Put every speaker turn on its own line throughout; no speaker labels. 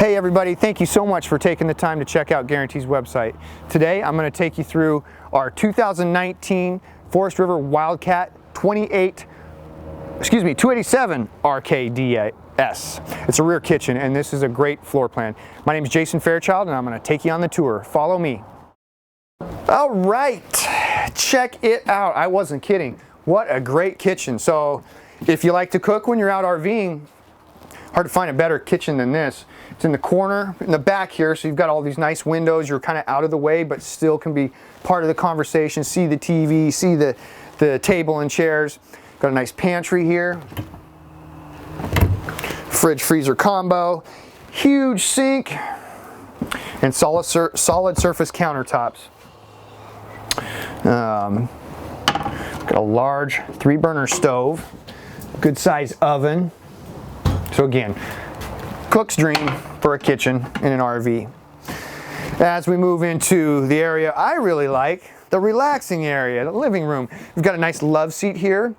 Hey everybody, thank you so much for taking the time to check out Guaranty's website. Today I'm going to take you through our 2019 Forest River Wildcat 287 RKS. It's a rear kitchen and this is a great floor plan. My name is Jason Fairchild and I'm going to take you on the tour. Follow me. All right, check it out. I wasn't kidding. What a great kitchen. So if you like to cook when you're out RVing, hard to find a better kitchen than this. It's in the corner, in the back here, so you've got all these nice windows. You're kind of out of the way, but still can be part of the conversation. See the TV, see the table and chairs. Got a nice pantry here. Fridge freezer combo. Huge sink. And solid surface countertops. Got a large 3-burner stove. Good size oven. So again, cook's dream for a kitchen in an RV. As we move into the area I really like, the relaxing area, the living room. We've got a nice love seat here.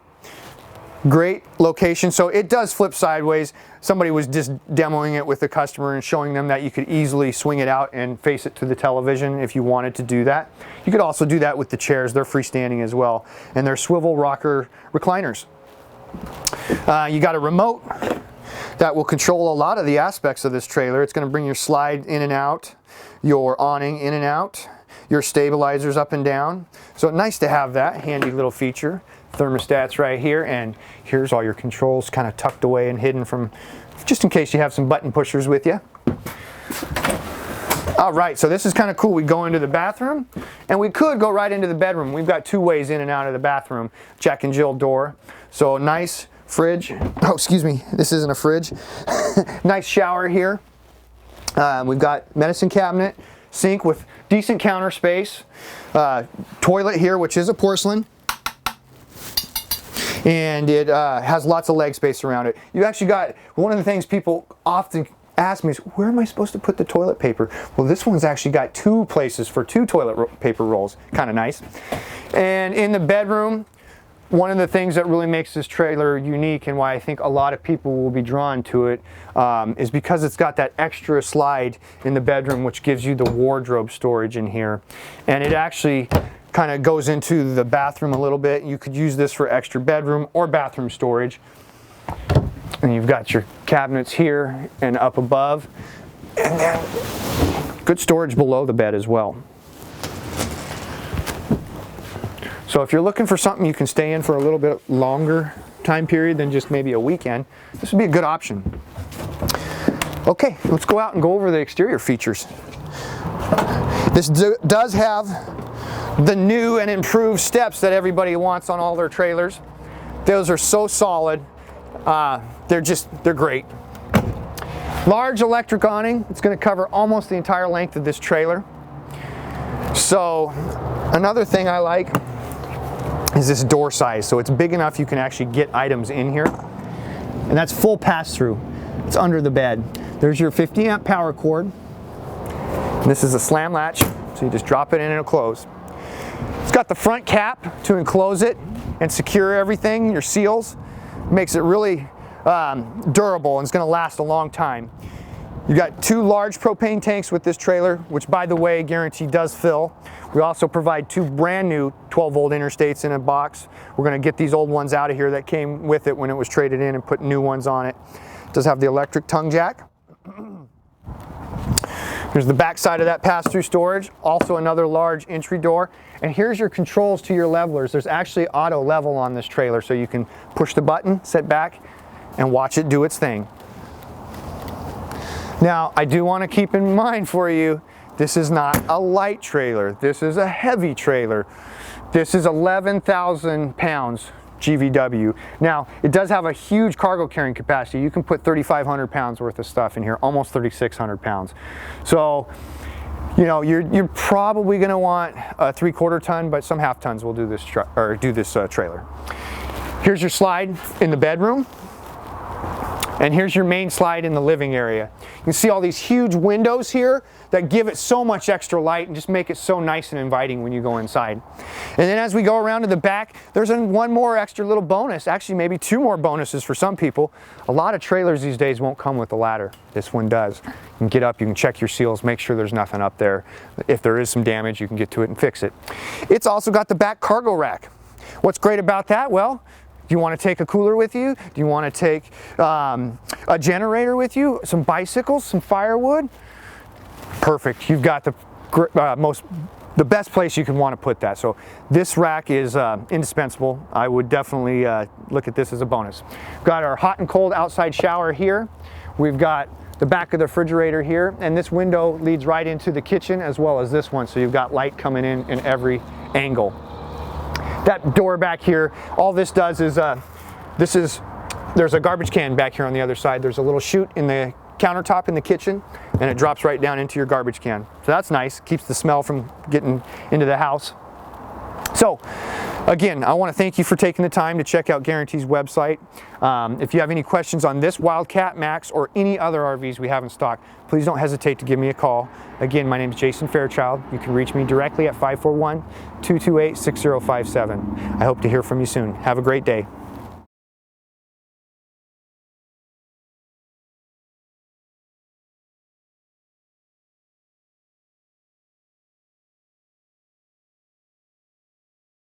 Great location. So it does flip sideways. Somebody was just demoing it with the customer and showing them that you could easily swing it out and face it to the television if you wanted to do that. You could also do that with the chairs. They're freestanding as well. And they're swivel rocker recliners. You got a remote that will control a lot of the aspects of this trailer. It's going to bring your slide in and out, your awning in and out, your stabilizers up and down. So nice to have that handy little feature. Thermostats right here, and here's all your controls kind of tucked away and hidden from, just in case you have some button pushers with you. All right, so this is kind of cool. We go into the bathroom and we could go right into the bedroom. We've got 2 ways in and out of the bathroom. Jack and Jill door. So nice fridge. Oh, excuse me, this isn't a fridge. Nice shower here. We've got medicine cabinet, sink with decent counter space, toilet here, which is a porcelain, and it has lots of leg space around it. You actually got, one of the things people often ask me is, where am I supposed to put the toilet paper? Well, this one's actually got 2 places for 2 toilet paper rolls. Kind of nice. And in the bedroom, one of the things that really makes this trailer unique and why I think a lot of people will be drawn to it is because it's got that extra slide in the bedroom, which gives you the wardrobe storage in here. And it actually kind of goes into the bathroom a little bit. You could use this for extra bedroom or bathroom storage. And you've got your cabinets here and up above. And then good storage below the bed as well. So if you're looking for something you can stay in for a little bit longer time period than just maybe a weekend, this would be a good option. Okay, let's go out and go over the exterior features. This does have the new and improved steps that everybody wants on all their trailers. Those are so solid. They're great. Large electric awning. It's going to cover almost the entire length of this trailer. So another thing I like is this door size. So it's big enough you can actually get items in here. And that's full pass-through. It's under the bed. There's your 50 amp power cord. This is a slam latch, so you just drop it in and it'll close. It's got the front cap to enclose it and secure everything, your seals. Makes it really durable and it's going to last a long time. You got 2 large propane tanks with this trailer, which by the way, Guaranty does fill. We also provide 2 brand new 12-volt interstates in a box. We're going to get these old ones out of here that came with it when it was traded in and put new ones on it. It does have the electric tongue jack. Here's the back side of that pass-through storage. Also another large entry door. And here's your controls to your levelers. There's actually auto level on this trailer, so you can push the button, sit back, and watch it do its thing. Now, I do want to keep in mind for you, this is not a light trailer. This is a heavy trailer. This is 11,000 pounds GVW. Now, it does have a huge cargo carrying capacity. You can put 3,500 pounds worth of stuff in here, almost 3,600 pounds. So, you know, you're probably going to want a 3/4 ton, but some half tons will do this trailer. Here's your slide in the bedroom. And here's your main slide in the living area. You can see all these huge windows here that give it so much extra light and just make it so nice and inviting when you go inside. And then as we go around to the back, there's one more extra little bonus, actually maybe two more bonuses for some people. A lot of trailers these days won't come with a ladder. This one does. You can get up, you can check your seals, make sure there's nothing up there. If there is some damage, you can get to it and fix it. It's also got the back cargo rack. What's great about that? Well, do you want to take a cooler with you? Do you want to take a generator with you? Some bicycles, some firewood? Perfect. You've got the best place you can want to put that. So this rack is indispensable. I would definitely look at this as a bonus. We've got our hot and cold outside shower here. We've got the back of the refrigerator here, and this window leads right into the kitchen as well as this one. So you've got light coming in every angle. That door back here, all this does is, there's a garbage can back here on the other side. There's a little chute in the countertop in the kitchen, and it drops right down into your garbage can. So that's nice, keeps the smell from getting into the house. So again, I want to thank you for taking the time to check out Guaranty's website. If you have any questions on this Wildcat Maxx or any other RVs we have in stock, please don't hesitate to give me a call. Again, my name is Jason Fairchild. You can reach me directly at 541-228-6057. I hope to hear from you soon. Have a great day.